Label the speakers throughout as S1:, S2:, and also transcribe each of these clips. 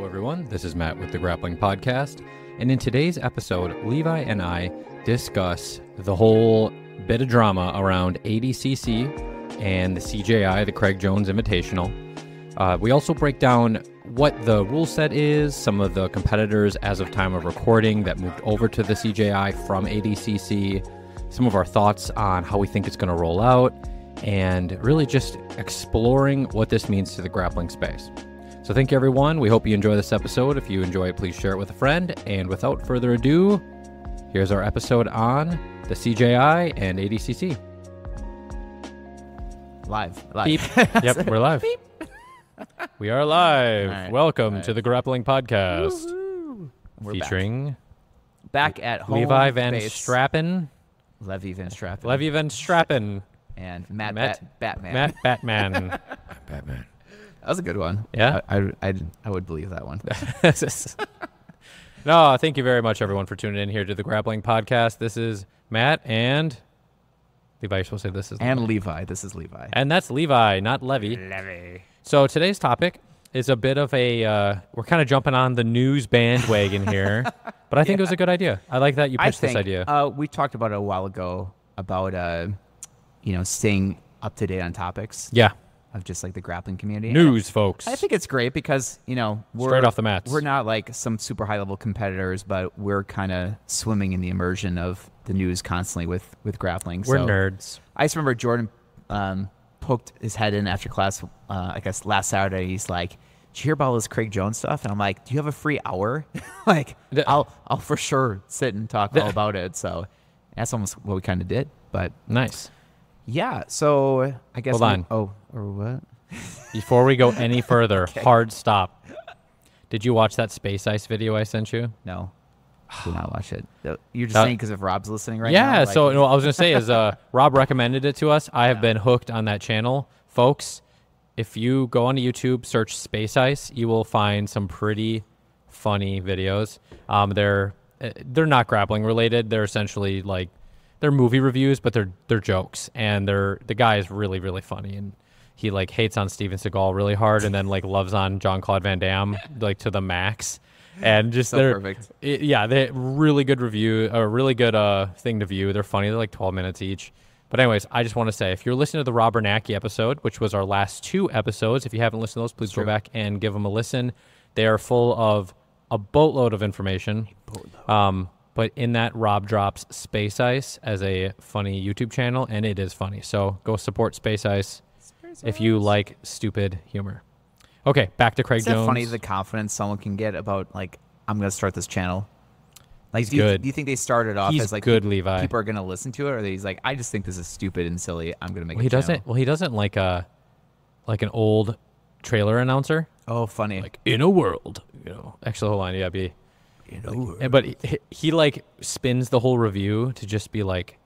S1: everyone. This is Matt with the Grappling Podcast. And in today's episode, Levi and I discuss the whole bit of drama around ADCC and the CJI, the Craig Jones Invitational. We also break down what the rule set is, some of the competitors as of time of recording that moved over to the CJI from ADCC, some of our thoughts on how we think it's going to roll out, and really just exploring what this means to the grappling space. So thank you, everyone. We hope you enjoy this episode. If you enjoy it, please share it with a friend. And without further ado, here's our episode on the CJI and ADCC.
S2: Live.
S1: Beep. Yep, we're live.
S2: Beep.
S1: We are live.
S2: Right.
S1: Welcome to the Grappling Podcast.
S2: We're
S1: featuring
S2: back at home.
S1: Levi Van
S2: base.
S1: Strappen.
S2: Levi Van Strappen.
S1: Levi Van Strappen.
S2: And Matt Batman.
S1: Matt Batman.
S3: Batman.
S2: That was a good one.
S1: Yeah?
S2: I would believe that one.
S1: No, thank you very much, everyone, for tuning in here to the Grappling Podcast. This is Matt and Levi. You're supposed to say this is
S2: Levi. This is Levi.
S1: And that's Levi, not Levy.
S2: Levi.
S1: So today's topic is a bit of a, we're kind of jumping on the news bandwagon here, but I think it was a good idea. I like that you pitched this idea.
S2: We talked about it a while ago about, staying up to date on topics.
S1: Yeah.
S2: Of just like the grappling community.
S1: News, folks.
S2: I think it's great because, we're
S1: straight off the mats.
S2: We're not like some super high level competitors, but we're kind of swimming in the immersion of the news constantly with grappling.
S1: We're nerds.
S2: I just remember Jordan poked his head in after class, I guess last Saturday. He's like, "Did you hear about all this Craig Jones stuff?" And I'm like, "Do you have a free hour?" I'll for sure sit and talk all about it. So that's almost what we kind of did. But
S1: nice.
S2: Yeah, so I guess...
S1: Hold on.
S2: Or what?
S1: Before we go any further, hard stop. Did you watch that Space Ice video I sent you?
S2: No. Did not watch it. You're just saying because if Rob's listening right now?
S1: Yeah, so what I was going to say is Rob recommended it to us. I have been hooked on that channel. Folks, if you go onto YouTube, search Space Ice, you will find some pretty funny videos. They're not grappling related. They're essentially like... They're movie reviews, but they're jokes, and the guy is really, really funny, and he like hates on Steven Seagal really hard, and then like loves on Jean-Claude Van Damme like to the max, and just
S2: so
S1: they're
S2: perfect.
S1: They're really good review, a really good thing to view. They're funny. They're like 12 minutes each. But anyways, I just want to say if you're listening to the Rob Bernanke episode, which was our last 2 episodes, if you haven't listened to those, please go back and give them a listen. They are full of a boatload of information. But in that, Rob drops Space Ice as a funny YouTube channel, and it is funny. So go support Space Ice if you like stupid humor. Okay, back to Craig Jones.
S2: Isn't it funny the confidence someone can get about, like, I'm going to start this channel? Like, do you think they started off as, like,
S1: good, Levi.
S2: People are going to listen to it, or he's like, I just think this is stupid and silly. I'm going to make a channel.
S1: He doesn't like an old trailer announcer.
S2: Oh, funny.
S1: Like, in a world. Actually, hold on. Yeah, but he like spins the whole review to just be like,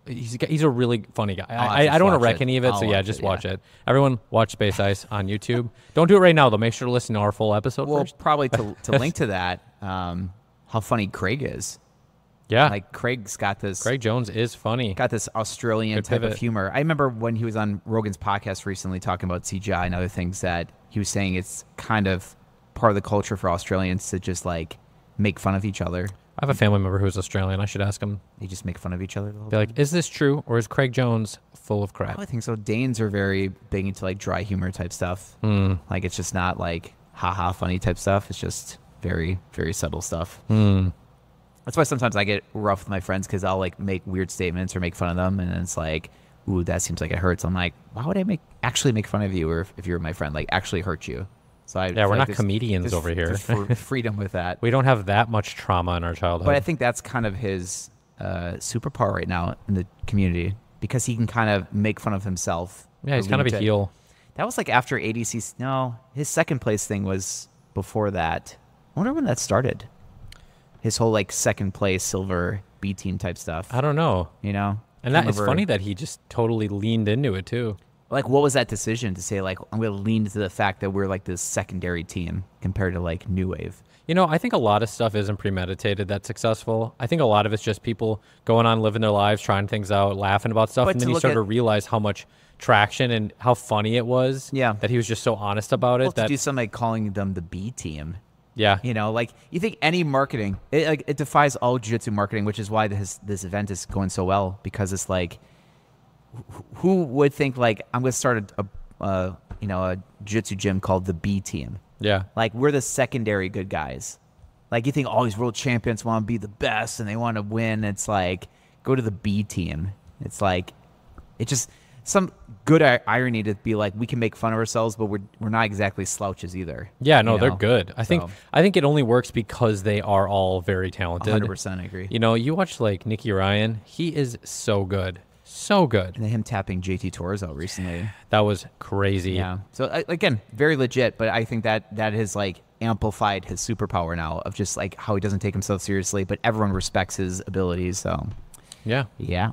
S1: he's a really funny guy. I don't want to wreck any of it, so yeah, just watch it. Everyone watch Space Ice on YouTube. Don't do it right now, though. Make sure to listen to our full episode first.
S2: Probably to link to that, how funny Craig is.
S1: Yeah.
S2: Like Craig's got this.
S1: Craig Jones is funny.
S2: Got this Australian type of humor. I remember when he was on Rogan's podcast recently talking about CJI and other things that he was saying it's kind of part of the culture for Australians to just like make fun of each other.
S1: I have a family member who's Australian. I should ask him.
S2: They just make fun of each other the whole
S1: time. Like, is this true, or is Craig Jones full of crap?
S2: I think so. Danes are very big into like dry humor type stuff. Like it's just not like haha funny type stuff. It's just very, very subtle stuff. That's why sometimes I get rough with my friends because I'll like make weird statements or make fun of them, and then it's like, ooh, that seems like it hurts. I'm like, why would I actually make fun of you, or if you're my friend, like actually hurt you? So
S1: we're not comedians over here.
S2: There's freedom with that.
S1: We don't have that much trauma in our childhood.
S2: But I think that's kind of his superpower right now in the community because he can kind of make fun of himself.
S1: Yeah, he's kind of a heel.
S2: That was like after ADCC. No, his second place thing was before that. I wonder when that started. His whole like second place silver B team type stuff.
S1: I don't know.
S2: And
S1: that is funny that he just totally leaned into it too.
S2: Like, what was that decision to say, like, I'm going to lean into the fact that we're, like, this secondary team compared to, like, New Wave?
S1: I think a lot of stuff isn't premeditated that's successful. I think a lot of it's just people going on, living their lives, trying things out, laughing about stuff, and then you start to realize how much traction and how funny it was.
S2: Yeah.
S1: That he was just so honest about it.
S2: To do something like calling them the B team
S1: Yeah.
S2: You know, like you think any marketing, it defies all jiu-jitsu marketing, which is why this event is going so well, because it's like, who would think like I'm going to start a jiu-jitsu gym called the B team?
S1: Yeah.
S2: Like we're the secondary good guys. Like you think all these world champions want to be the best and they want to win. It's like, go to the B team. It's like, it just some good irony to be like, we can make fun of ourselves, but we're not exactly slouches either.
S1: Yeah, no, they're good. I think it only works because they are all very talented.
S2: 100%, I agree.
S1: You know, you watch like Nicky Ryan, he is so good. So good.
S2: And then him tapping JT Torres out recently.
S1: That was crazy.
S2: Yeah. So again, very legit, but I think that has like amplified his superpower now of just like how he doesn't take himself seriously, but everyone respects his abilities. So
S1: yeah.
S2: Yeah.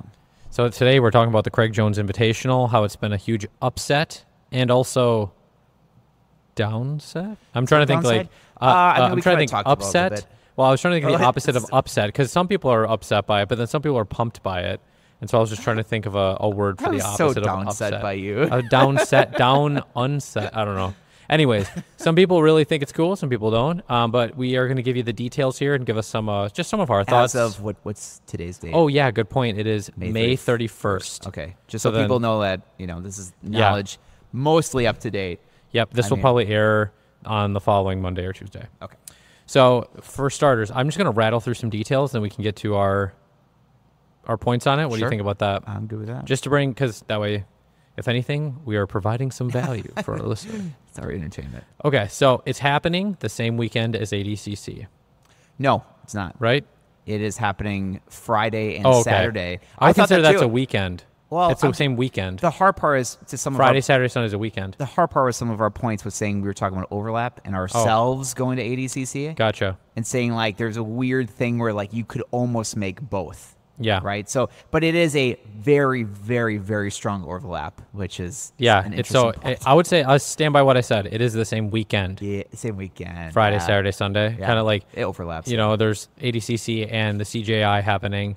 S1: So today we're talking about the Craig Jones Invitational, how it's been a huge upset and also downset. I'm trying to think like I'm trying to think upset. Well, I was trying to think of the opposite of upset, because some people are upset by it, but then some people are pumped by it. And so I was just trying to think of a word for the opposite of upset.
S2: Downset by you.
S1: Downset, unset. I don't know. Anyways, some people really think it's cool. Some people don't. But we are going to give you the details here and give us some of our thoughts.
S2: As of what's today's date?
S1: Oh, yeah. Good point. It is May 31st.
S2: Okay. Just so people know that, this is knowledge mostly up to date.
S1: Yep. This will probably air on the following Monday or Tuesday.
S2: Okay.
S1: So for starters, I'm just going to rattle through some details, then we can get to our points on it. What do you think about that?
S2: I'm good with that.
S1: Just to bring, because that way, if anything, we are providing some value for our listeners.
S2: It's our entertainment.
S1: Okay, so it's happening the same weekend as ADCC.
S2: No, it's not.
S1: Right?
S2: It is happening Friday and Saturday.
S1: I consider that's a weekend.
S2: Well,
S1: it's the same weekend.
S2: The hard part is to some
S1: Friday, Saturday, Sunday is a weekend.
S2: The hard part was some of our points was saying we were talking about overlap and ourselves going to ADCC.
S1: Gotcha.
S2: And saying like there's a weird thing where like you could almost make both.
S1: Yeah.
S2: Right. So, but it is a very, very, very strong overlap, which is
S1: an interesting point. I would say I stand by what I said. It is the same weekend.
S2: Yeah, same weekend.
S1: Friday, Saturday, Sunday.
S2: Yeah.
S1: Kind of like
S2: it overlaps.
S1: There's ADCC and the CJI happening,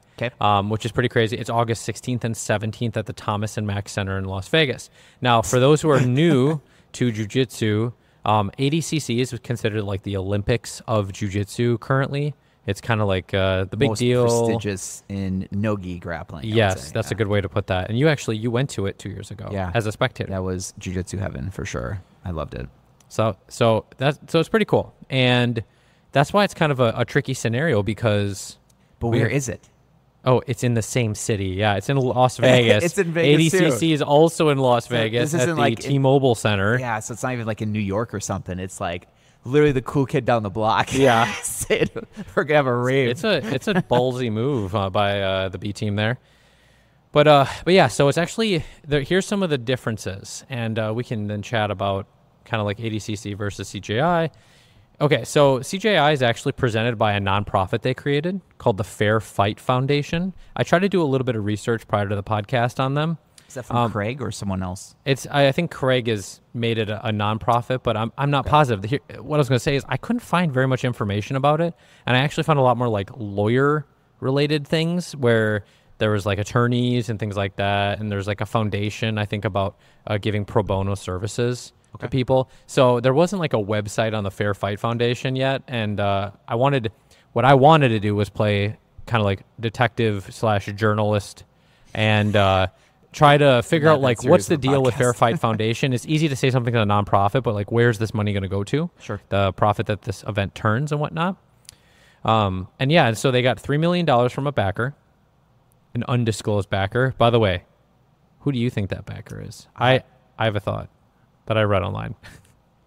S1: which is pretty crazy. It's August 16th and 17th at the Thomas and Mack Center in Las Vegas. Now, for those who are new to jiu-jitsu, ADCC is considered like the Olympics of jiu-jitsu currently. It's kind of like the big
S2: most
S1: deal.
S2: Prestigious in no-gi grappling.
S1: Yes, that's a good way to put that. And you went to it 2 years ago as a spectator.
S2: That was jiu-jitsu heaven for sure. I loved it.
S1: So it's pretty cool. And that's why it's kind of a tricky scenario because...
S2: But where is it?
S1: Oh, it's in the same city. Yeah, it's in Las Vegas.
S2: It's in Vegas
S1: ADCC
S2: too.
S1: is also in Las Vegas at the T-Mobile Center.
S2: Yeah, so it's not even like in New York or something. It's like... literally the cool kid down the block.
S1: Yeah.
S2: We're gonna have a rave.
S1: It's a ballsy move by the B team there. But yeah, so it's actually here's some of the differences, and we can then chat about kind of like ADCC versus CJI. Okay, so CJI is actually presented by a nonprofit they created called the Fair Fight Foundation. I tried to do a little bit of research prior to the podcast on them.
S2: Is that from Craig or someone else?
S1: I think Craig has made it a nonprofit, but I'm not positive. What I was going to say is I couldn't find very much information about it, and I actually found a lot more like lawyer-related things where there was like attorneys and things like that, and there's like a foundation, I think, about giving pro bono services to people. So there wasn't like a website on the Fair Fight Foundation yet, and what I wanted to do was play kind of like detective/journalist and try to figure out like what's the deal with Fair Fight Foundation. It's easy to say something's a nonprofit, but like where's this money going to go to?
S2: Sure.
S1: The profit that this event turns and whatnot. And so they got $3 million from a backer, an undisclosed backer. By the way, who do you think that backer is? I have a thought that I read online.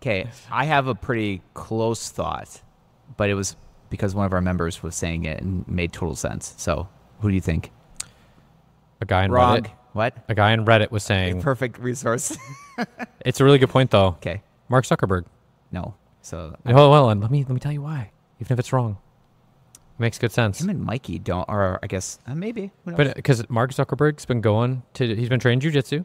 S2: Okay, I have a pretty close thought, but it was because one of our members was saying it and made total sense. So who do you think?
S1: A guy in
S2: Wrong.
S1: Reddit.
S2: What?
S1: A guy in Reddit was saying...
S2: Perfect resource.
S1: It's a really good point, though.
S2: Okay.
S1: Mark Zuckerberg.
S2: No. So...
S1: Well, and let me tell you why, even if it's wrong. It makes good sense.
S2: Him and Mikey don't... Or I guess... maybe.
S1: But because Mark Zuckerberg's been he's been training jiu-jitsu.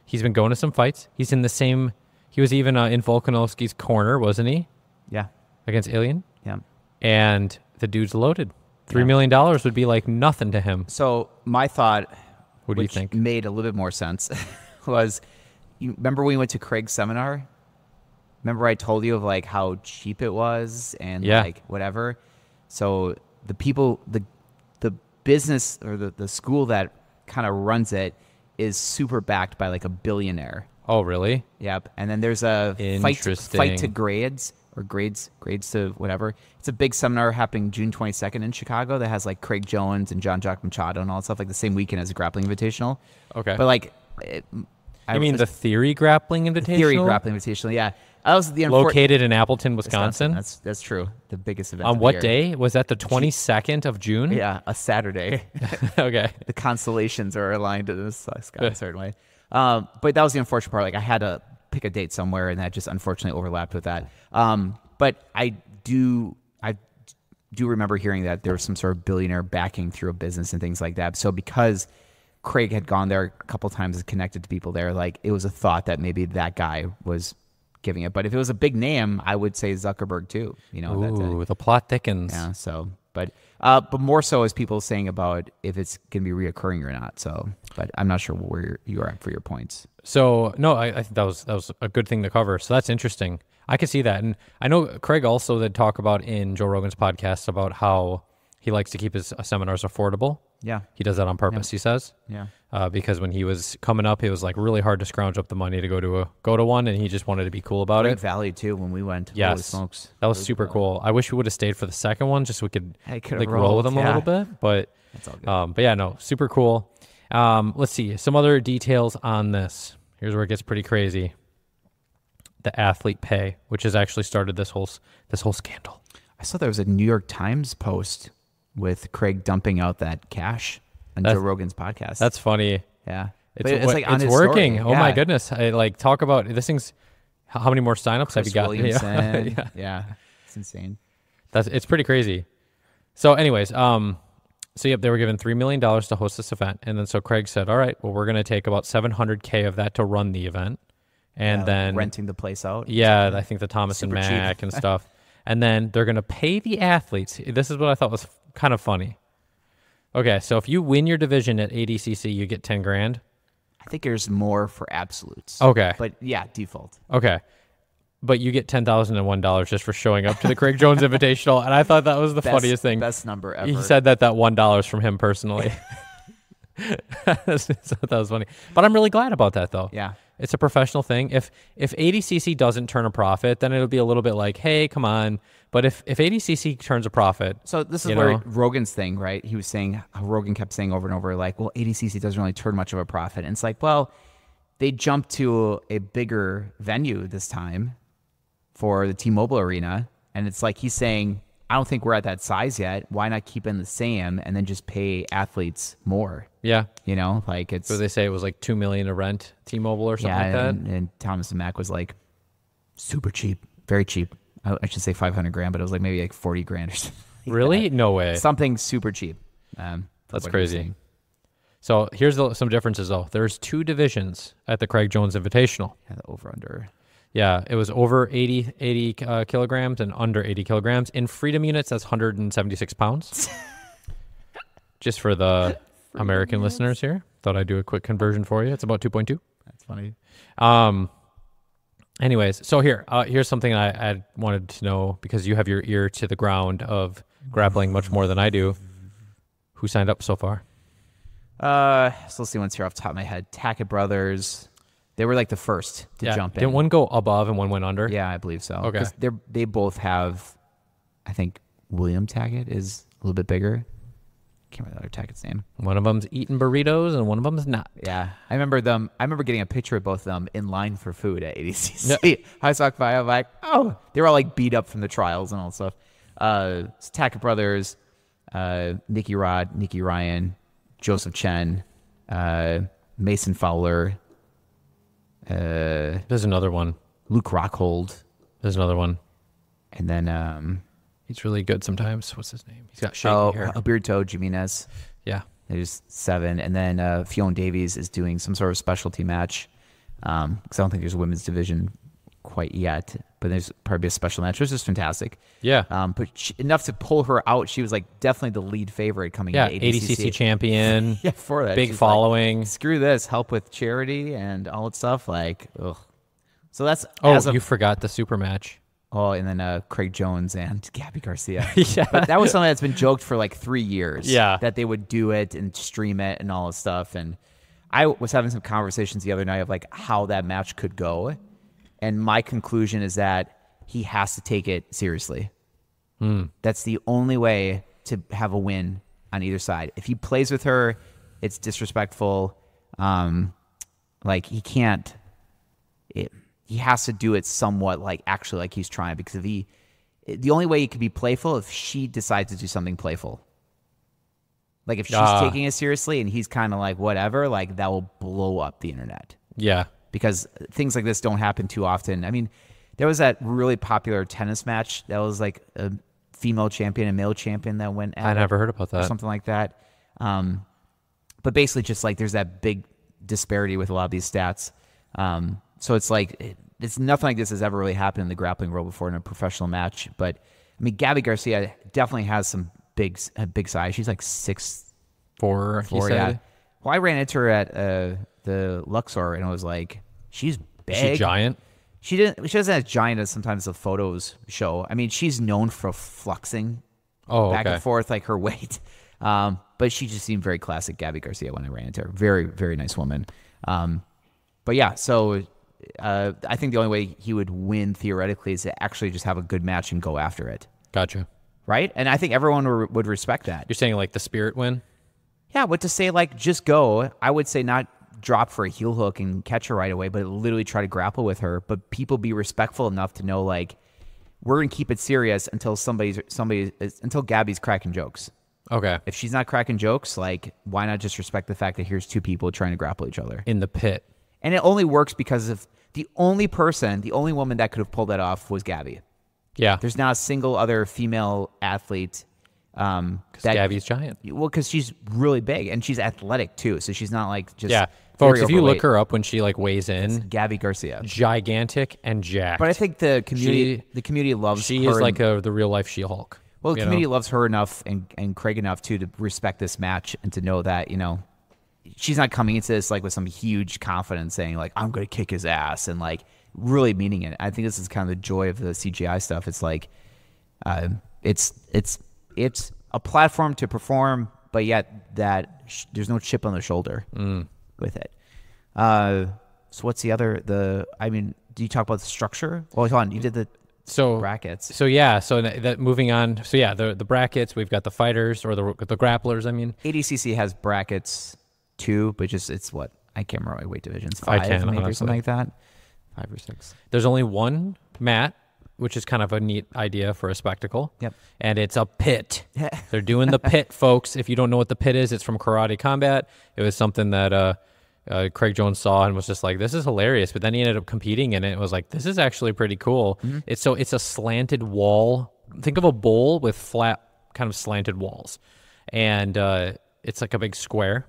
S1: He's been going to some fights. He's in the same... He was even in Volkanovski's corner, wasn't he?
S2: Yeah.
S1: Against Alien?
S2: Yeah.
S1: And the dude's loaded. $3 million would be like nothing to him.
S2: So my thought...
S1: What do you think?
S2: Made a little bit more sense was, you remember when we went to Craig's seminar? remember I told you of like how cheap it was and
S1: Yeah.
S2: like whatever. So the people, the business or the school that kind of runs it is super backed by like a billionaire.
S1: Oh, really?
S2: Yep. And then there's a fight to
S1: Interesting.
S2: grades or grades to whatever. It's a big seminar happening June 22nd in Chicago that has like Craig Jones and John Jock Machado and all that stuff, like the same weekend as the Grappling Invitational.
S1: Okay.
S2: But like,
S1: You mean the Theory Grappling Invitational?
S2: Theory Grappling Invitational? Yeah. That was the
S1: Located in Appleton, Wisconsin.
S2: That's true. The biggest event.
S1: On
S2: of the
S1: what
S2: year.
S1: day? Was that the 22nd of June?
S2: Yeah, a Saturday.
S1: Okay.
S2: The constellations are aligned to the sky, certainly. But that was the unfortunate part. Like I had to pick a date somewhere, and that just unfortunately overlapped with that. But I do remember hearing that there was some sort of billionaire backing through a business and things like that. So because Craig had gone there a couple times and connected to people there, like it was a thought that maybe that guy was giving it. But if it was a big name, I would say Zuckerberg too. You know,
S1: Ooh, the plot thickens.
S2: yeah. So, but more so as people saying about if it's going to be reoccurring or not. So, but I'm not sure where you are at for your points.
S1: So no, I think that was a good thing to cover. So that's interesting. I can see that, and I know Craig also did talk about in Joe Rogan's podcast about how he likes to keep his seminars affordable.
S2: Yeah.
S1: He does that on purpose. He says,
S2: Yeah.
S1: because when he was coming up, it was like really hard to scrounge up the money to go to one, and he just wanted to be cool about
S2: Great
S1: it.
S2: value too when we went. Holy
S1: Yes,
S2: smokes.
S1: that was super cool. I wish we would have stayed for the second one, just so we could
S2: I could've
S1: like roll with
S2: rolled,
S1: him a
S2: yeah.
S1: little bit. But
S2: That's all good.
S1: but yeah, no, super cool. Let's see some other details on this. Here's where it gets pretty crazy. The athlete pay, which has actually started this whole scandal.
S2: I saw there was a New York Times post with Craig dumping out that cash on Joe Rogan's podcast.
S1: That's funny.
S2: yeah.
S1: It's,
S2: But like on
S1: it's
S2: his
S1: working.
S2: story.
S1: Oh my
S2: Yeah.
S1: goodness! I like talk about this thing's. How many more signups have
S2: Chris
S1: you got?
S2: Williamson.
S1: Yeah.
S2: Yeah. It's insane.
S1: It's pretty crazy. So, anyways, so yep, they were given $3 million to host this event, and then so Craig said, "All right, well, we're going to take about $700K of that to run the event, and then
S2: renting the place out.
S1: yeah, I think the Thomas and
S2: Super cheap.
S1: Mack and stuff, and then they're going to pay the athletes. This is what I thought was kind of funny. Okay, so if you win your division at ADCC, you get 10 grand.
S2: I think there's more for absolutes.
S1: Okay.
S2: But yeah, default.
S1: Okay. But you get $10,001 just for showing up to the Craig Jones Invitational, and I thought that was the funniest thing.
S2: Best number ever.
S1: He said that $1 is from him personally. So that was funny. But I'm really glad about that, though.
S2: Yeah.
S1: It's a professional thing. If ADCC doesn't turn a profit, then it'll be a little bit like, hey, come on. But if ADCC turns a profit,
S2: So this is
S1: you
S2: where
S1: know?
S2: Rogan's thing, right? He was saying, Rogan kept saying over and over, like, well, ADCC doesn't really turn much of a profit. And it's like, well, they jumped to a bigger venue this time for the T-Mobile Arena. And it's like he's saying, I don't think we're at that size yet. Why not keep in the same and then just pay athletes more?
S1: yeah.
S2: You know, like it's...
S1: So they say it was like $2 million to rent T-Mobile or something like that.
S2: And Thomas and Mack was like super cheap, very cheap. I should say 500 grand, but it was like maybe like 40 grand or something.
S1: Really? No way.
S2: Something super cheap.
S1: That's
S2: what he was
S1: crazy.
S2: saying.
S1: So here's some differences, though. There's 2 divisions at the Craig Jones Invitational.
S2: Yeah, the over under.
S1: Yeah, it was over 80 kilograms and under 80 kilograms. In freedom units, that's 176 pounds. Just for the American listeners here. Thought I'd do a quick conversion for you. It's about 2.2.
S2: That's funny.
S1: Anyways, so here's something I wanted to know, because you have your ear to the ground of grappling much more than I do. Who signed up so far?
S2: So let's see ones here off the top of my head. Tackett Brothers. They were like the first to jump in.
S1: Didn't one go above and one went under?
S2: Yeah, I believe so.
S1: Okay.
S2: 'Cause they both have, I think William Tackett is a little bit bigger. Can't remember the other Tackett's name.
S1: One of them's eating burritos and one of them's not.
S2: Yeah, I remember them. I remember getting a picture of both of them in line for food at ADCC. I walked by. I'm like, oh, they were all like beat up from the trials and all that stuff. It's Tackett Brothers, Nicky Rod, Nicky Ryan, Joseph Chen, Mason Fowler,
S1: There's another one.
S2: Luke Rockhold,
S1: There's another one.
S2: and then
S1: He's really good sometimes. What's his name? He's got shaky hair.
S2: Alberto Jimenez.
S1: Yeah.
S2: There's 7, and then Fiona Davies is doing some sort of specialty match. Because I don't think there's a women's division quite yet, but there's probably a special match, which is fantastic.
S1: Yeah.
S2: But enough to pull her out. She was like definitely the lead favorite coming
S1: Yeah.
S2: into ADCC.
S1: ADCC champion.
S2: Yeah, for that.
S1: Big
S2: She's
S1: following.
S2: like, screw this, help with charity and all that stuff. Like, ugh. So that's
S1: you forgot the super match.
S2: Oh, and then Craig Jones and Gabby Garcia.
S1: Yeah.
S2: But that was something that's been joked for like 3 years.
S1: Yeah.
S2: That they would do it and stream it and all this stuff. And I was having some conversations the other night of like how that match could go. And my conclusion is that he has to take it seriously. That's the only way to have a win on either side. If he plays with her, it's disrespectful. Like he can't. He has to do it somewhat like actually like he's trying, because the only way he could be playful if she decides to do something playful. Like if she's taking it seriously and he's kind of like whatever, like that will blow up the internet.
S1: Yeah.
S2: Because things like this don't happen too often. I mean, there was that really popular tennis match that was like a female champion and male champion that went at
S1: I never heard about
S2: or
S1: that.
S2: something like that. But basically just like there's that big disparity with a lot of these stats. So it's like it's nothing like this has ever really happened in the grappling world before in a professional match. But I mean, Gabby Garcia definitely has some big size. She's like 6'4", he said. Yeah. Well, I ran into her at the Luxor, and I was like, she's big.
S1: Is she giant?
S2: She doesn't as giant as sometimes the photos show. I mean, she's known for fluxing back and forth like her weight. But she just seemed very classic Gabby Garcia when I ran into her. Very, very nice woman. But yeah, so I think the only way he would win theoretically is to actually just have a good match and go after it.
S1: Gotcha.
S2: Right? And I think everyone would respect that.
S1: You're saying like the spirit win?
S2: Yeah, but to say like just go, I would say not drop for a heel hook and catch her right away, but literally try to grapple with her. But people be respectful enough to know like we're gonna keep it serious until until Gabby's cracking jokes.
S1: Okay.
S2: If she's not cracking jokes, like why not just respect the fact that here's two people trying to grapple each other
S1: in the pit?
S2: And it only works because of the only woman that could have pulled that off was Gabby.
S1: Yeah.
S2: There's not a single other female athlete.
S1: Because Gabby's giant.
S2: Well, because she's really big and she's athletic too. So she's not like just.
S1: Yeah. Folks, if you look her up when she like weighs in,
S2: it's Gabby Garcia,
S1: gigantic and jacked.
S2: But I think the community loves her.
S1: She is like the real life She-Hulk.
S2: Well, the community loves her enough and Craig enough too to respect this match and to know that, she's not coming into this like with some huge confidence saying like, I'm going to kick his ass and like really meaning it. I think this is kind of the joy of the CJI stuff. It's like, it's a platform to perform, but yet there's no chip on the shoulder with it. So what's the other, do you talk about the structure? Well, hold on. You did the brackets.
S1: So yeah, so that moving on. So yeah, the brackets, we've got the fighters or the grapplers, I mean.
S2: ADCC has brackets too, but it's what? I can't remember my weight divisions. 5
S1: maybe
S2: honestly. Or something like that. 5 or 6.
S1: There's only one mat, which is kind of a neat idea for a spectacle.
S2: Yep.
S1: And it's a pit. They're doing the pit, folks. If you don't know what the pit is, it's from Karate Combat. It was something that Craig Jones saw and was just like, this is hilarious. But then he ended up competing in it. It was like, this is actually pretty cool. Mm-hmm. It's a slanted wall. Think of a bowl with flat, kind of slanted walls. And it's like a big square.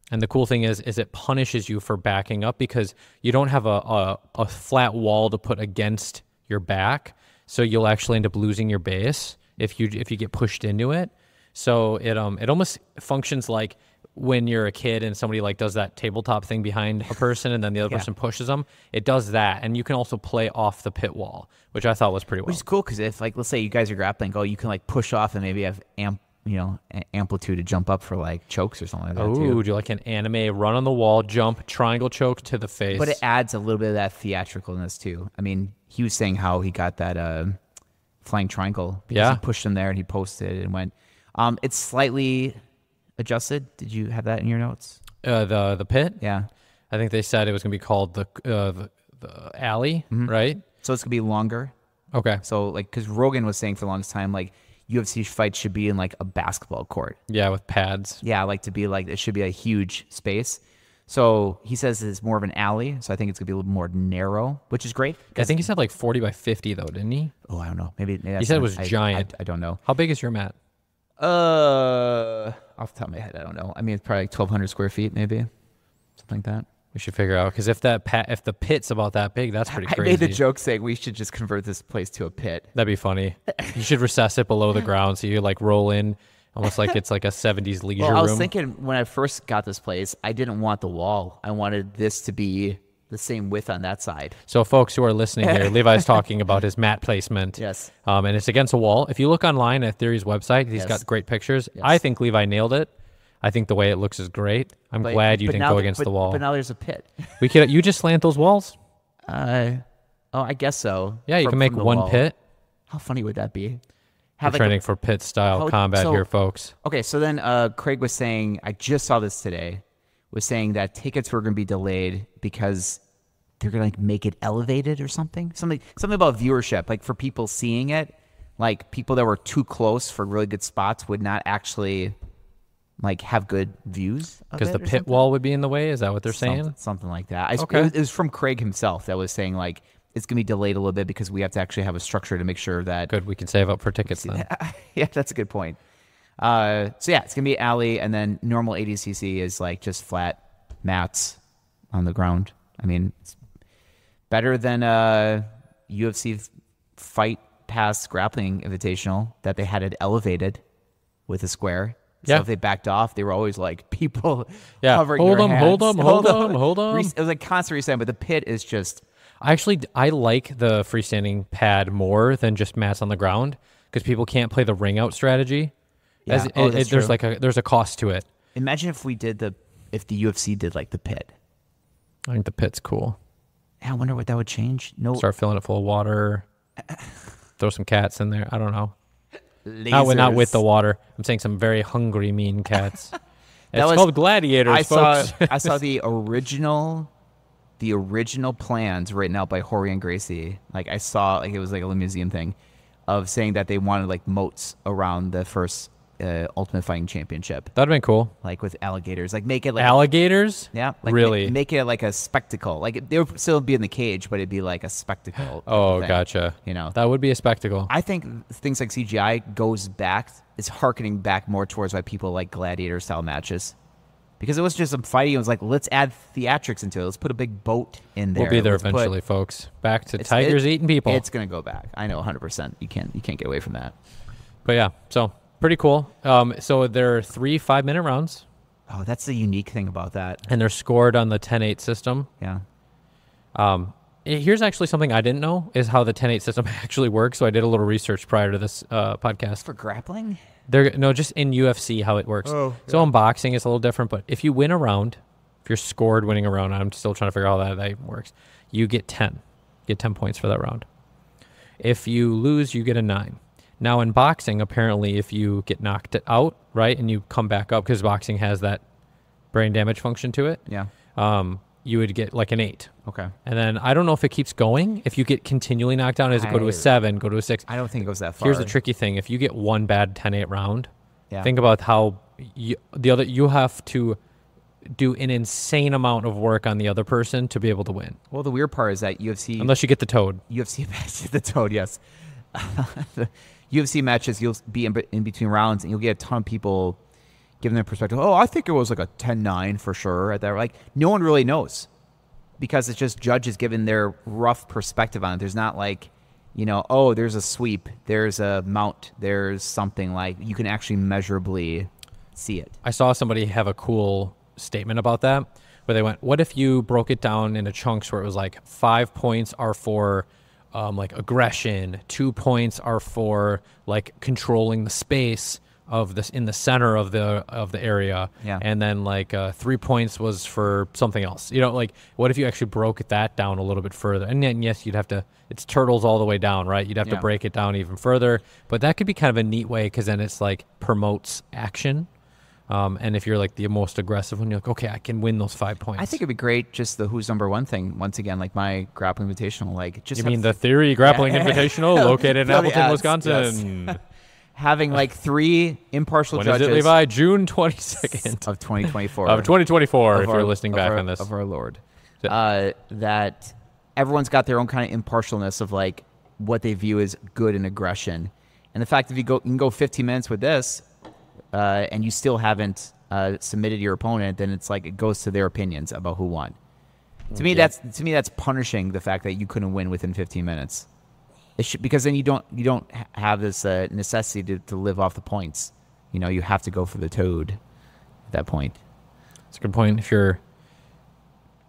S1: And the cool thing is it punishes you for backing up because you don't have a flat wall to put against your back. So you'll actually end up losing your base if you get pushed into it. So it almost functions like when you're a kid and somebody like does that tabletop thing behind a person and then the other person pushes them. It does that. And you can also play off the pit wall, which I thought was pretty well.
S2: Which is cool because if like, let's say you guys are grappling, you can like push off and maybe have amplitude to jump up for like chokes or something like that.
S1: Oh, do like an anime run on the wall, jump, triangle choke to the face.
S2: But it adds a little bit of that theatricalness too. I mean, he was saying how he got that flying triangle.
S1: Yeah.
S2: He pushed him there and he posted and went. It's slightly adjusted. Did you have that in your notes?
S1: The pit?
S2: Yeah.
S1: I think they said it was going to be called the alley, right?
S2: So it's going to be longer.
S1: Okay.
S2: So like, because Rogan was saying for the longest time, like, UFC fights should be in like a basketball court.
S1: Yeah, with pads.
S2: Yeah, like to be like, it should be a huge space. So he says it's more of an alley. So I think it's going to be a little more narrow, which is great.
S1: I think he said like 40 by 50 though, didn't he?
S2: Oh, I don't know. Maybe
S1: he said it was giant.
S2: I don't know.
S1: How big is your mat?
S2: Off the top of my head, I don't know. I mean, it's probably like 1,200 square feet, maybe. Something like that.
S1: We should figure out, because if the pit's about that big, that's pretty crazy.
S2: I made the joke saying we should just convert this place to a pit.
S1: That'd be funny. You should recess it below the ground so you like roll in almost like it's like a 70s leisure room.
S2: I was thinking when I first got this place, I didn't want the wall. I wanted this to be the same width on that side.
S1: So folks who are listening here, Levi's talking about his mat placement.
S2: Yes.
S1: And it's against a wall. If you look online at Theory's website, he's got great pictures.
S2: Yes.
S1: I think Levi nailed it. I think the way it looks is great. I'm glad you didn't go against the wall.
S2: But now there's a pit.
S1: You just slant those walls?
S2: I guess so.
S1: Yeah, you can make one
S2: wall.
S1: pit.
S2: How funny would that be?
S1: We're training for pit style combat here, folks.
S2: Okay, so then Craig was saying, I just saw this today, was saying that tickets were going to be delayed because they're going to make it elevated or something. Something about viewership, like for people seeing it, like people that were too close for really good spots would not actually like have good views.
S1: Because the pit wall would be in the way? Is that what they're saying?
S2: Something like that.
S1: Okay.
S2: It was from Craig himself that was saying like, it's going to be delayed a little bit because we have to actually have a structure to make sure that...
S1: Good, we can save up for tickets then.
S2: Yeah, that's a good point. So yeah, it's going to be alley, and then normal ADCC is like just flat mats on the ground. I mean, it's better than UFC Fight Pass Grappling Invitational that they had it elevated with a square. So if they backed off, they were always like people hovering their hands.
S1: Hold on.
S2: It was like constant resetting, but the pit is just...
S1: I like the freestanding pad more than just mats on the ground because people can't play the ring out strategy.
S2: Yeah.
S1: There's a cost to it.
S2: Imagine if if the UFC did like the pit.
S1: I think the pit's cool.
S2: Yeah, I wonder what that would change.
S1: Start filling it full of water. Throw some cats in there. I don't know.
S2: Lasers.
S1: Not with the water. I'm saying some very hungry, mean cats. It's called gladiators, folks.
S2: I saw the original plans written out by Jorge and Gracie. Like I saw, like it was like a museum thing of saying that they wanted like moats around the first Ultimate Fighting Championship.
S1: That'd been cool.
S2: Like with alligators, like make it like
S1: alligators.
S2: Yeah, like
S1: really
S2: make it like a spectacle. Like they would still be in the cage, but it'd be like a spectacle.
S1: Oh, gotcha.
S2: You know,
S1: that would be a spectacle.
S2: I think things like CJI goes back. It's harkening back more towards why people like gladiator style matches. Because it was just some fighting. It was like, let's add theatrics into it. Let's put a big boat in there.
S1: We'll be there eventually, folks. Back to tigers eating people.
S2: It's going to go back. I know 100%. You can't get away from that.
S1: But yeah, so pretty cool. So there are 3 5-minute rounds.
S2: Oh, that's the unique thing about that.
S1: And they're scored on the 10-8 system.
S2: Yeah.
S1: Here's actually something I didn't know is how the 10-8 system actually works. So I did a little research prior to this podcast.
S2: For grappling?
S1: Just in UFC how it works. Oh, yeah. So in boxing it's a little different, but if you win a round, if you're scored winning a round, I'm still trying to figure out how that works. You get 10. You get 10 points for that round. If you lose, you get a 9. Now in boxing, apparently if you get knocked out, right, and you come back up because boxing has that brain damage function to it.
S2: Yeah.
S1: You would get like an 8.
S2: Okay.
S1: And then I don't know if it keeps going. If you get continually knocked down, does it go to a 7, go to a 6?
S2: I don't think it goes that far.
S1: Here's the tricky thing. If you get one bad 10-8 round, think about how you have to do an insane amount of work on the other person to be able to win.
S2: Well, the weird part is that UFC...
S1: Unless you get the toad.
S2: UFC matches, the toad, yes. The UFC matches, you'll be in between rounds, and you'll get a ton of people giving their perspective. Oh, I think it was like a 10-9 for sure. At that, like no one really knows because it's just judges giving their rough perspective on it. There's not like, oh, there's a sweep, there's a mount, there's something like you can actually measurably see it.
S1: I saw somebody have a cool statement about that where they went, what if you broke it down into chunks where it was like 5 points are for like aggression, 2 points are for like controlling the space of this in the center of the area, and then like 3 points was for something else. Like what if you actually broke that down a little bit further? And then yes, you'd have to. It's turtles all the way down, right? You'd have to break it down even further. But that could be kind of a neat way because then it's like promotes action. And if you're like the most aggressive one, you're like, okay, I can win those 5 points.
S2: I think it'd be great just the who's number one thing. Once again, like my Grappling Invitational, like just
S1: you mean the Theory Grappling Invitational located in Appleton, Wisconsin.
S2: Yes. Having like 3 impartial judges.
S1: When is it, Levi? June 22nd.
S2: Of 2024.
S1: Of 2024, if you're listening back on this.
S2: Of our Lord. That everyone's got their own kind of impartialness of like what they view as good and aggression. And the fact that you can go 15 minutes with this and you still haven't submitted your opponent, then it's like it goes to their opinions about who won. To me, that's punishing the fact that you couldn't win within 15 minutes. Because then you don't have this necessity to live off the points. You have to go for the toad at that point.
S1: That's a good point. If you're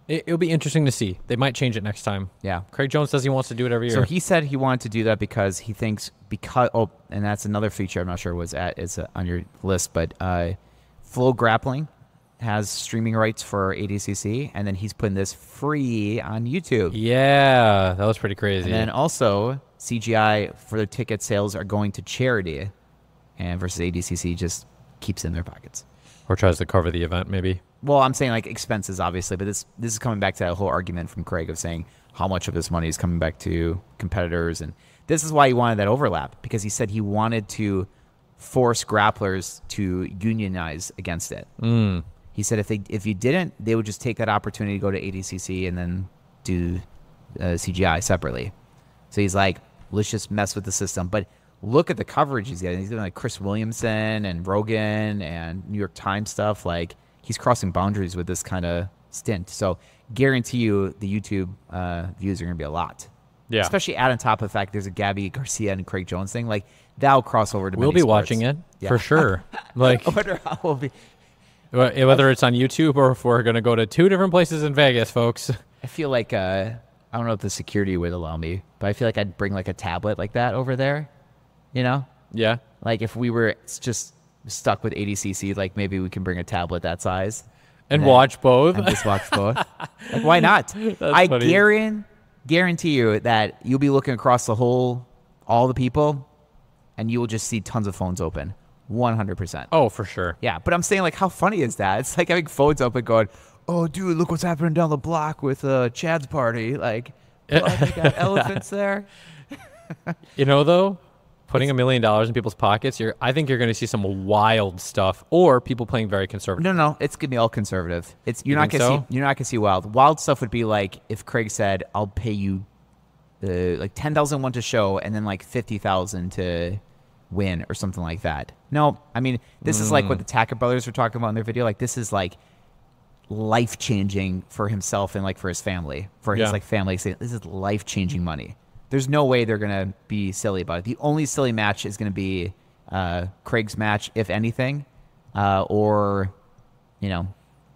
S1: It'll be interesting to see. They might change it next time.
S2: Yeah.
S1: Craig Jones says he wants to do it every year.
S2: So he said he wanted to do that because he thinks and that's another feature I'm not sure it's on your list, but Flow Grappling has streaming rights for ADCC, and then he's putting this free on YouTube.
S1: Yeah, that was pretty crazy.
S2: And then also CJI for their ticket sales are going to charity, and versus ADCC just keeps it in their pockets.
S1: Or tries to cover the event, maybe.
S2: Well, I'm saying like expenses, obviously, but this is coming back to that whole argument from Craig of saying how much of this money is coming back to competitors, and this is why he wanted that overlap, because he said he wanted to force grapplers to unionize against it. He said if you didn't, they would just take that opportunity to go to ADCC and then do CGI separately. So he's like, let's just mess with the system. But look at the coverage he's getting. He's doing like Chris Williamson and Rogan and New York Times stuff. Like, he's crossing boundaries with this kind of stint. So guarantee you the YouTube views are going to be a lot.
S1: Yeah.
S2: Especially add on top of the fact there's a Gabby Garcia and Craig Jones thing. Like, that'll cross over to
S1: We'll
S2: many
S1: be
S2: sports.
S1: watching it for sure. Like,
S2: I wonder how we'll be.
S1: Whether it's on YouTube or if we're going to go to 2 different places in Vegas, folks.
S2: I feel like, I don't know if the security would allow me, but I feel like I'd bring like a tablet like that over there, you know?
S1: Yeah.
S2: Like if we were just stuck with ADCC, like maybe we can bring a tablet that size.
S1: And watch both.
S2: And just watch both. Like, why not? I
S1: funny.
S2: guarantee you that you'll be looking across all the people, and you will just see tons of phones open. 100%.
S1: Oh, for sure.
S2: Yeah, but I'm saying, like, how funny is that? It's like having phones open going, oh, dude, look what's happening down the block with Chad's party. Like, they got elephants there.
S1: You know, though, putting $1 million in people's pockets, I think you're going to see some wild stuff, or people playing very conservative.
S2: No, it's going to be all conservative. You're not going to see wild. Wild stuff would be like if Craig said, I'll pay you like $10,000 to show and then like $50,000 to win or something like that. No, I mean, this is like what the Tacker brothers were talking about in their video. Like, this is like life-changing for himself and like for his family, his like family. This is life-changing money. There's no way they're going to be silly about it. The only silly match is going to be Craig's match, if anything, or, you know,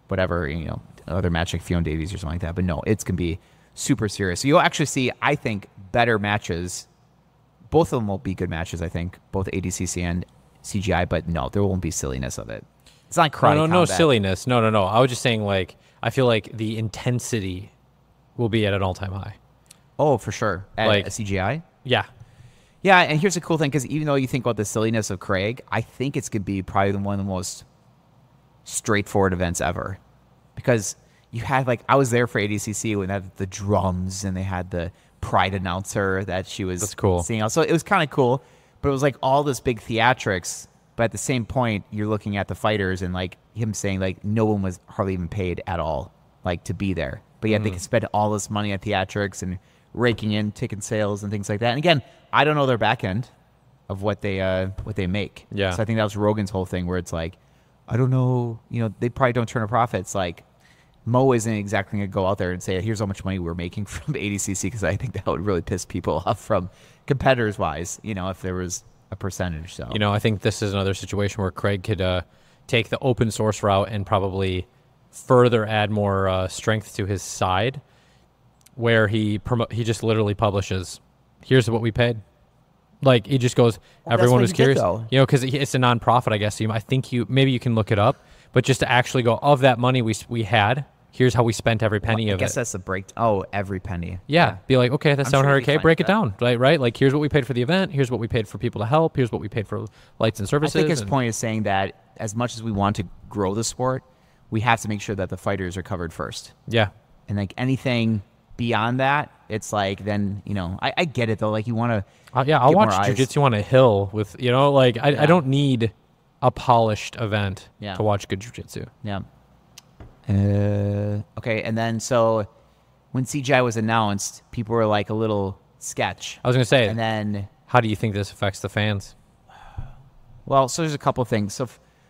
S2: whatever, you know, other match like Fiona Davies or something like that. But no, it's going to be super serious. So you'll actually see, I think, better matches. Both of them will be good matches, I think, both ADCC and CGI, but no, there won't be silliness of it. It's not karate
S1: No silliness. No. I was just saying, like, I feel like the intensity will be at an all-time high.
S2: Oh, for sure. At
S1: like
S2: a CGI?
S1: Yeah.
S2: Yeah, and here's the cool thing, because even though you think about the silliness of Craig, I think it's going to be probably one of the most straightforward events ever. Because you had, like, I was there for ADCC when they had the drums and they had the Pride announcer that she was seeing. So it was kind of cool, but it was like all this big theatrics. But at the same point, you're looking at the fighters and like him saying like no one was hardly even paid at all, like to be there. But yet they could spend all this money at theatrics and raking in ticket sales and things like that. And again, I don't know their back end of what they make.
S1: Yeah.
S2: So I think that was Rogan's whole thing where it's like, I don't know, you know, they probably don't turn a profit. It's like, Mo isn't exactly going to go out there and say, here's how much money we're making from ADCC, because I think that would really piss people off from competitors-wise, you know, if there was a percentage. So,
S1: you know, I think this is another situation where Craig could take the open source route and probably further add more strength to his side, where he just literally publishes, here's what we paid. Like, he just goes, everyone was curious. You know, because it's a nonprofit, I guess. So I think maybe you can look it up, but just to actually go, of that money we had, here's how we spent every penny of it.
S2: I guess that's the break. Oh, every penny.
S1: Yeah. Be like, okay, that's $700K. Break it down. Right? Like, here's what we paid for the event. Here's what we paid for people to help. Here's what we paid for lights and services.
S2: I think his point is saying that as much as we want to grow the sport, we have to make sure that the fighters are covered first.
S1: Yeah.
S2: And like anything beyond that, it's like, then, you know, I get it though. Like, you want to.
S1: I'll watch jiu-jitsu on a hill with, you know, like, I don't need a polished event to watch good jiu-jitsu.
S2: Yeah. Okay, and then so when CJI was announced, people were like a little sketch.
S1: I was going to say,
S2: and then
S1: how do you think this affects the fans?
S2: Well, so there's a couple of things. So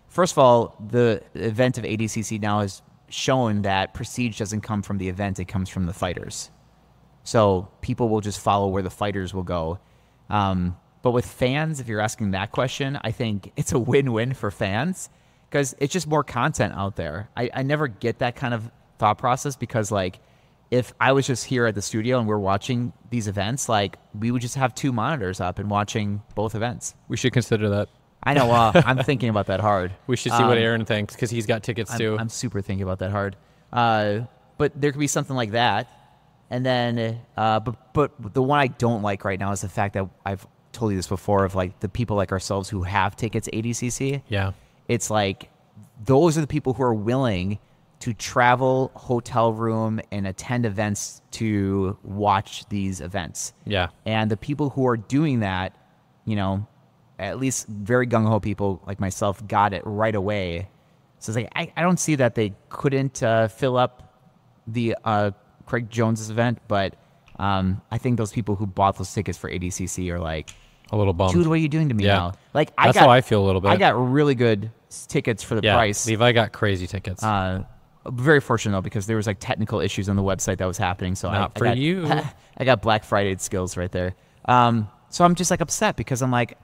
S2: first of all, the event of ADCC now has shown that prestige doesn't come from the event, it comes from the fighters. So people will just follow where the fighters will go. But with fans, if you're asking that question, I think it's a win-win for fans, because it's just more content out there. I never get that kind of thought process because like if I was just here at the studio and we're watching these events, like we would just have 2 monitors up and watching both events.
S1: We should consider that.
S2: I know. I'm thinking about that hard.
S1: We should see what Aaron thinks because he's got tickets too.
S2: I'm super thinking about that hard. But there could be something like that. And then, but the one I don't like right now is the fact that I've told you this before of like the people like ourselves who have tickets to ADCC.
S1: Yeah.
S2: It's like those are the people who are willing to travel, hotel room, and attend events to watch these events.
S1: Yeah.
S2: And the people who are doing that, you know, at least very gung-ho people like myself got it right away. So it's like, I don't see that they couldn't fill up the Craig Jones's event, but I think those people who bought those tickets for ADCC are like,
S1: a little bummed.
S2: dude, what are you doing to me now? Like,
S1: that's how I feel a little bit.
S2: I got really good tickets for the price.
S1: Levi got crazy tickets.
S2: Very fortunate though, because there was like technical issues on the website that was happening. So
S1: Not for you.
S2: I got Black Friday skills right there. So I'm just like upset because I'm like,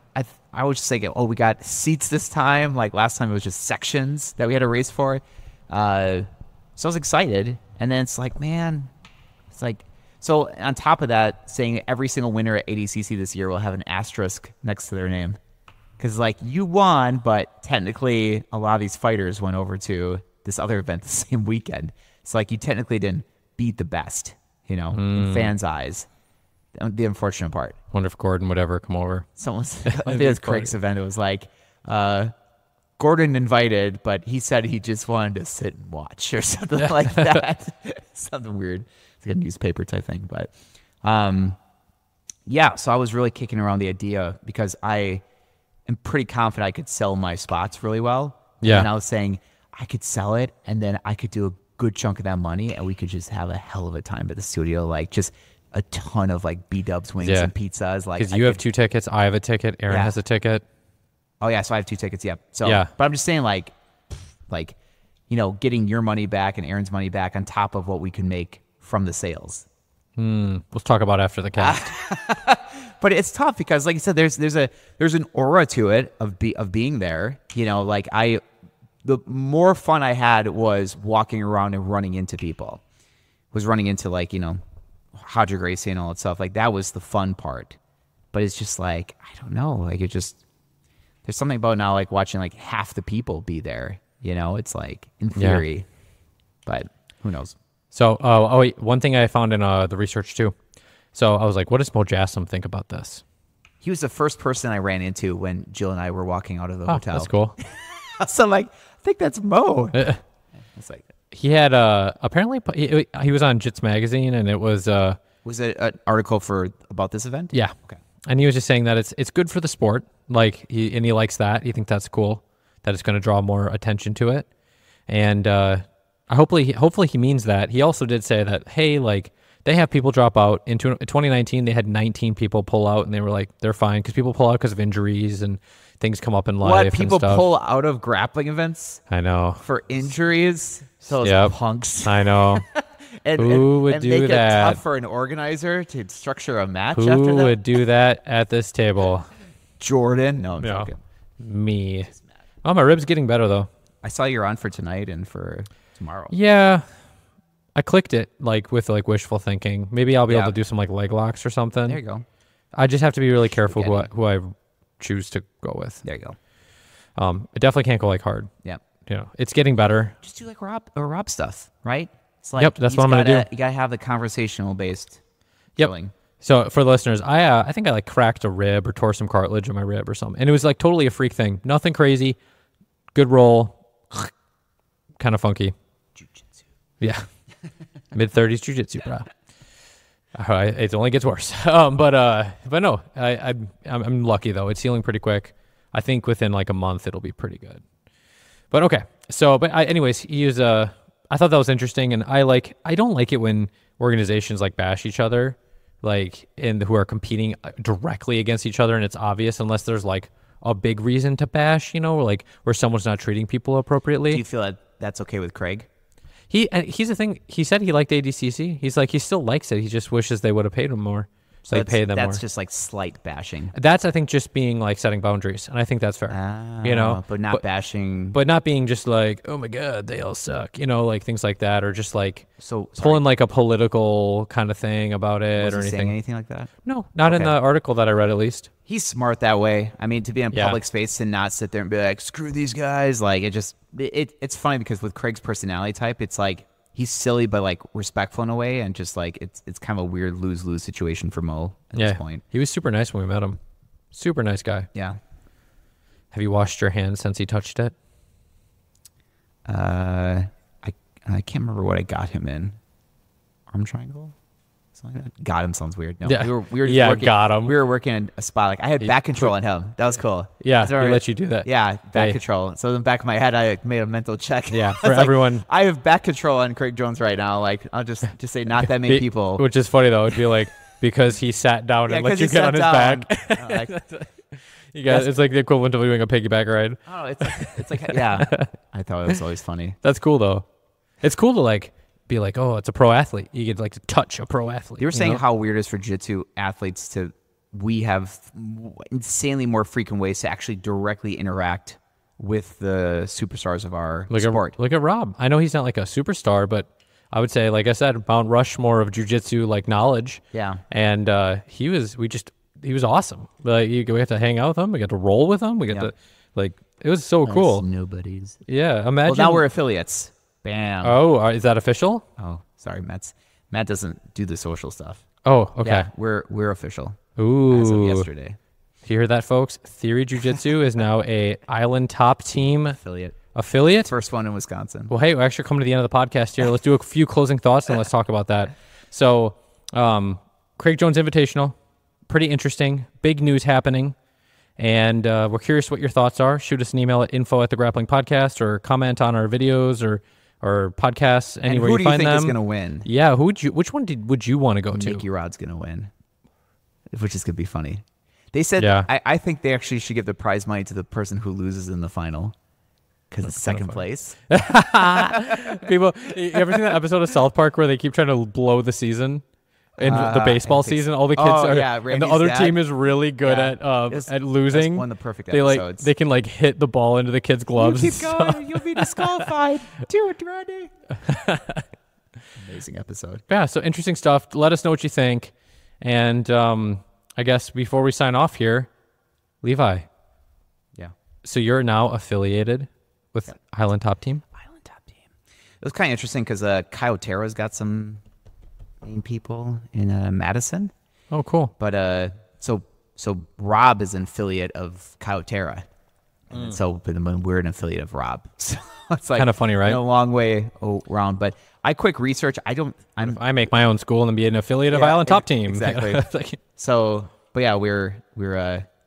S2: I was just thinking, oh, we got seats this time. Like last time it was just sections that we had to race for. So I was excited. And then it's like, man, it's like, so on top of that, saying every single winner at ADCC this year will have an asterisk next to their name. Because like you won, but technically a lot of these fighters went over to this other event the same weekend. It's like you technically didn't beat the best, you know, in fans' eyes. The unfortunate part.
S1: Wonder if Gordon would ever come over.
S2: I think it was Craig's event. It was like, Gordon invited, but he said he just wanted to sit and watch or something like that. Something weird. It's like a newspaper type thing. But yeah, so I was really kicking around the idea because I am pretty confident I could sell my spots really well.
S1: Yeah.
S2: And I was saying I could sell it and then I could do a good chunk of that money and we could just have a hell of a time at the studio. Like just a ton of like B-dubs wings and pizzas. Like
S1: because you have 2 tickets, I have a ticket, Aaron has a ticket.
S2: Oh yeah, so I have 2 tickets. Yeah. So
S1: yeah.
S2: But I'm just saying like, you know, getting your money back and Aaron's money back on top of what we can make from the sales.
S1: Let's talk about after the cast.
S2: But it's tough because, like you said, there's an aura to it of being there. You know, like the more fun I had was walking around and running into people. Was running into like, you know, Hodger Gracie and all that stuff. Like that was the fun part. But it's just like, I don't know. Like it just, there's something about now like watching like half the people be there. You know, it's like in theory, but who knows?
S1: So, wait, one thing I found in the research too. So I was like, what does Mo Jassam think about this?
S2: He was the first person I ran into when Jill and I were walking out of the hotel.
S1: That's cool.
S2: So I'm like, I think that's Mo. It's like
S1: he had apparently he was on Jits magazine, and it was
S2: it an article about this event?
S1: Yeah.
S2: Okay.
S1: And he was just saying that it's good for the sport, like he likes that. He thinks that's cool, that it's going to draw more attention to it, and hopefully he means that. He also did say that, hey, like they have people drop out. In 2019, they had 19 people pull out, and they were like, they're fine because people pull out because of injuries and things come up in life.
S2: What, people
S1: and stuff.
S2: pull out of grappling events?
S1: I know.
S2: For injuries? Those punks.
S1: I know. Who would do
S2: make
S1: that?
S2: It tough for an organizer to structure a match
S1: Who
S2: after that?
S1: Who would do that at this table?
S2: Jordan? No, I'm joking.
S1: Me. Oh, my rib's getting better, though.
S2: I saw you're on for tonight and for tomorrow.
S1: Yeah. I clicked it like with like wishful thinking. Maybe I'll be able to do some like leg locks or something.
S2: There you go.
S1: I just have to be really careful who I choose to go with.
S2: There you go.
S1: It definitely can't go like hard.
S2: Yeah.
S1: You know, it's getting better.
S2: Just do like Rob stuff, right? It's like,
S1: yep, that's what I'm going to do.
S2: You got to have the conversational based
S1: feeling. So for the listeners, I think I like cracked a rib or tore some cartilage in my rib or something. And it was like totally a freak thing. Nothing crazy. Good roll. Kind of funky.
S2: Jiu-jitsu.
S1: Yeah. Mid-30s jiu-jitsu, bro. It only gets worse. But no, I'm lucky though. It's healing pretty quick. I think within like a month it'll be pretty good. But okay. So, anyways, I thought that was interesting, and I don't like it when organizations like bash each other, like who are competing directly against each other, and it's obvious unless there's like a big reason to bash, you know, like where someone's not treating people appropriately.
S2: Do you feel that that's okay with Craig?
S1: He's the thing. He said he liked ADCC. He's like, he still likes it. He just wishes they would have paid him more.
S2: So
S1: they pay them
S2: that's
S1: more.
S2: just like slight bashing.
S1: That's, I think, just being like setting boundaries, and I think that's fair.
S2: But not bashing.
S1: But not being just like, oh my god, they all suck, like things like that, or just like
S2: So
S1: pulling like a political kind of thing about it
S2: was
S1: or
S2: he saying
S1: anything.
S2: anything like that?
S1: No, not in
S2: Okay.
S1: the article that I read, at least.
S2: He's smart that way. I mean, to be in
S1: Yeah.
S2: public space and not sit there and be like, screw these guys. Like, it's funny because with Craig's personality type, it's like he's silly but like respectful in a way, and just like it's kind of a weird lose-lose situation for Mo at this point.
S1: He was super nice when we met him. Super nice guy.
S2: Yeah.
S1: Have you washed your hands since he touched it?
S2: I can't remember what I got him in. Arm triangle? Something like that? Got him sounds weird. No,
S1: Yeah.
S2: we were
S1: Yeah,
S2: working,
S1: got him.
S2: We were working in a spot. Like I had back control on him. That was cool.
S1: Yeah,
S2: That's all
S1: he
S2: right.
S1: let you do that.
S2: Yeah, back
S1: Hey.
S2: control. So in the back of my head, I made a mental check.
S1: Yeah,
S2: I
S1: for
S2: was like,
S1: everyone.
S2: I have back control on Craig Jones right now. Like I'll just say not that many people.
S1: Which is funny, though. It'd be like, because he sat down and let
S2: 'cause
S1: you
S2: he
S1: get on his
S2: sat
S1: back.
S2: down. Like,
S1: You guys, it's like the equivalent of doing a piggyback ride.
S2: oh, it's like yeah. I thought it was always funny.
S1: That's cool, though. It's cool to like be like, oh, it's a pro athlete. You get like to touch a pro athlete.
S2: You were saying
S1: know?
S2: how weird it is for jiu-jitsu athletes we have insanely more frequent ways to actually directly interact with the superstars of our sport.
S1: Look at Rob. I know he's not like a superstar, but I would say, like I said, Mount Rushmore of jiu-jitsu like knowledge.
S2: Yeah.
S1: And he was awesome. Like we got to hang out with him. We got to roll with him. We got to it was so cool.
S2: Nobody's.
S1: Yeah. Imagine.
S2: Well, now we're affiliates. Bam.
S1: Oh, is that official?
S2: Oh, sorry, Matt doesn't do the social stuff.
S1: Oh, okay.
S2: Yeah, we're official.
S1: Ooh.
S2: As of yesterday.
S1: You hear that, folks? Theory Jiu-Jitsu is now a Island Top Team affiliate.
S2: First one in Wisconsin.
S1: Well, hey, we're actually coming to the end of the podcast here. Let's do a few closing thoughts and let's talk about that. So, Craig Jones Invitational, pretty interesting. Big news happening. And we're curious what your thoughts are. Shoot us an email at info@thegrapplingpodcast or comment on our videos or podcasts anywhere
S2: and who
S1: you find
S2: do you think
S1: them.
S2: is going to win?
S1: Yeah, which one would you want to go to?
S2: Nicky Rod's going to win, which is going to be funny. They said,
S1: Yeah.
S2: I think they actually should give the prize money to the person who loses in the final because it's second place.
S1: People, you ever seen that episode of South Park where they keep trying to blow the season? In the baseball season, all the kids and the
S2: Randy's
S1: other
S2: dad.
S1: team is really good
S2: It's-
S1: at losing.
S2: That's one of the perfect
S1: they
S2: episodes.
S1: they can like hit the ball into the kids' gloves.
S2: You
S1: and
S2: keep
S1: stuff.
S2: going, you'll be disqualified. Do it, Randy. Amazing episode.
S1: Yeah, so interesting stuff. Let us know what you think. And I guess before we sign off here, Levi,
S2: Yeah.
S1: so you're now affiliated with Highland Top Team?
S2: Island Top Team. It was kind of interesting because Kyotero's got some main people in Madison.
S1: Oh, cool.
S2: But so Rob is an affiliate of Kyotera. And so but we're an affiliate of Rob. So it's like
S1: Kinda funny, right?
S2: A long way around. But I quick research.
S1: I make my own school and then be an affiliate of Highland Top Team.
S2: Exactly.
S1: It's like-
S2: So, but yeah, we're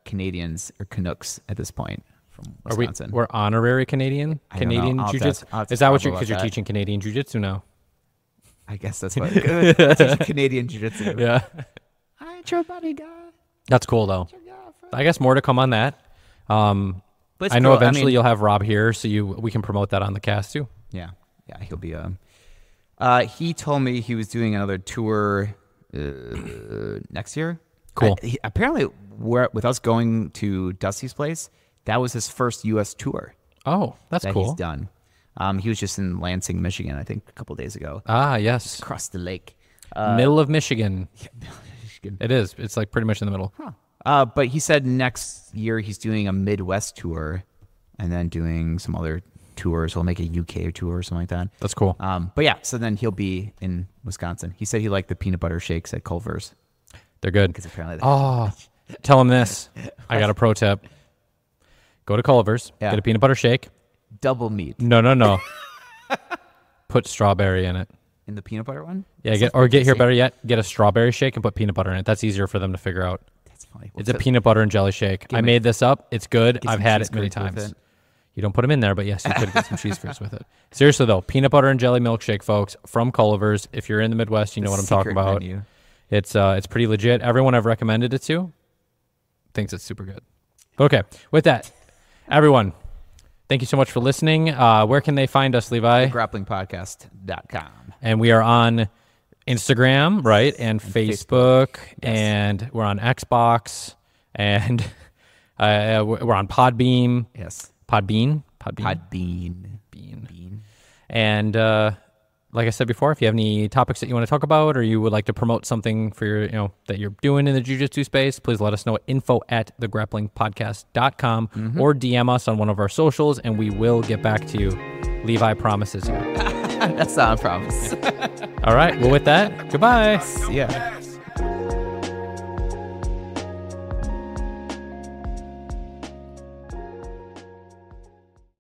S2: Canadians or Canucks at this point from Wisconsin.
S1: we're honorary Canadian?
S2: I don't know.
S1: Canadian
S2: I'll have to
S1: Jiu-Jitsu?
S2: ask- I'll have to
S1: Is that what
S2: follow
S1: you're,
S2: up
S1: because you're
S2: that.
S1: teaching Canadian Jiu-Jitsu now?
S2: I guess that's what teaching Canadian Jiu-Jitsu.
S1: Yeah.
S2: I ain't your buddy guy.
S1: That's cool, though. I guess more to come on that.
S2: But it's
S1: I know
S2: cool.
S1: eventually you'll have Rob here, so we can promote that on the cast, too.
S2: Yeah, he'll be. He told me he was doing another tour next year.
S1: Cool.
S2: Apparently, with us going to Dusty's place, that was his first U.S. tour
S1: Oh, that's
S2: that
S1: cool.
S2: he's done. He was just in Lansing, Michigan, I think, a couple days ago.
S1: Ah, yes.
S2: Across the lake.
S1: Middle of Michigan.
S2: Michigan.
S1: It is. It's like pretty much in the middle.
S2: But he said next year he's doing a Midwest tour and then doing some other tours. He'll make a UK tour or something like that.
S1: That's cool.
S2: But yeah, so then he'll be in Wisconsin. He said he liked the peanut butter shakes at Culver's
S1: They're good.
S2: because apparently
S1: Oh, tell him this. I got a pro tip. Go to Culver's,
S2: Yeah.
S1: get a peanut butter shake.
S2: double meat
S1: No. Put strawberry in it.
S2: in the peanut butter one.
S1: Yeah,
S2: That
S1: get
S2: sounds
S1: here
S2: fancy.
S1: better yet, get a strawberry shake and put peanut butter in it. That's easier for them to figure out.
S2: That's funny.
S1: It's a peanut butter and jelly shake. I made this up. It's good.
S2: Get
S1: I've
S2: some
S1: had
S2: cheese
S1: it many
S2: curds with
S1: times.
S2: it.
S1: You don't put them in there, but yes, you could get some cheese curds with it. Seriously though, peanut butter and jelly milkshake, folks, from Culver's. If you're in the Midwest, you know what I'm talking
S2: Secret
S1: about.
S2: menu.
S1: It's pretty legit. Everyone I've recommended it to thinks it's super good. Okay, with that, everyone, thank you so much for listening. Where can they find us, Levi?
S2: Grapplingpodcast.com.
S1: And we are on Instagram, right, and Facebook,
S2: Yes.
S1: and we're on Xbox, and we're on Podbeam.
S2: Yes.
S1: Podbean.
S2: Bean.
S1: And like I said before, if you have any topics that you want to talk about, or you would like to promote something for your, that you're doing in the jiu-jitsu space, please let us know at info@thegrapplingpodcast.com or DM us on one of our socials, and we will get back to you. Levi promises you.
S2: That's not a promise.
S1: All right. Well, with that, goodbye.
S2: Yeah.